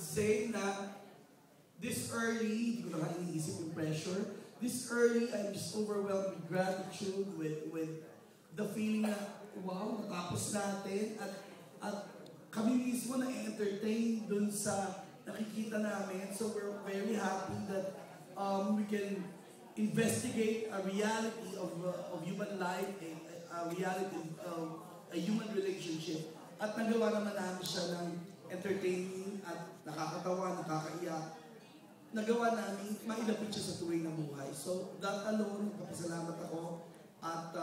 say na this early, hindi ko na iniisip yung pressure, this early, I'm just overwhelmed with gratitude, with the feeling na, wow, natapos natin, at kami mismo na-entertain dun sa nakikita namin. So we're very happy that we can investigate a reality of human life, a reality of a human relationship. At nagawa naman namin siya ng entertaining at nakakatawa, nakakaiyak. Nagawa namin, mailapit siya sa tuwing na buhay. So, that alone, kapasalamat ako at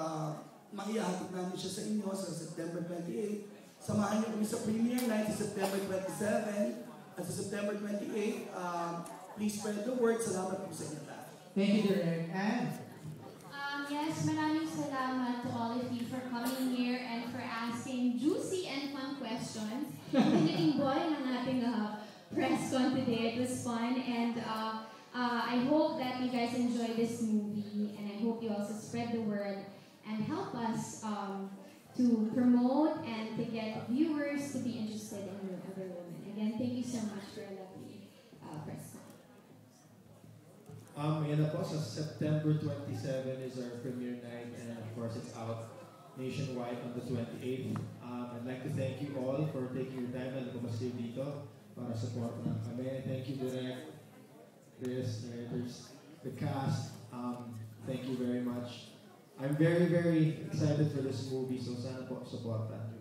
maiahatid namin siya sa inyo sa September 28. Samahan niyo kami sa premiere night sa September 27 at sa September 28. Please spread the word. Salamat po sa inyo lahat. Thank you, Direk. And? Yes, maraming salamat to all of you for coming here and for asking juicy and fun questions. Naging boy ng ating press con today. It was fun, and I hope that you guys enjoy this movie, and I hope you also spread the word and help us to promote and to get viewers to be interested in Wonder Woman. Again, thank you so much for a lovely press con. Yan na po, sa September 27 is our premiere night, and of course it's out nationwide on the 28th. I'd like to thank you all for taking your time and pumasyo dito para support na kami. Thank you, Direk, Chris, narrators, the cast. Thank you very much. I'm very, very excited for this movie, so sana po supportan.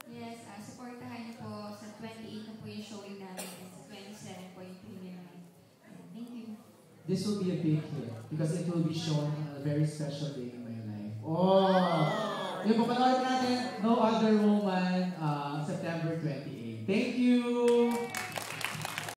Yes, supportahan niyo po sa 28 na po yung showing namin and sa 27 po yung premiere namin. Thank you. This will be a big hit because it will be shown on a very special day in my life. Oh! Yung papanood natin, No Other Woman, September 28. Thank you!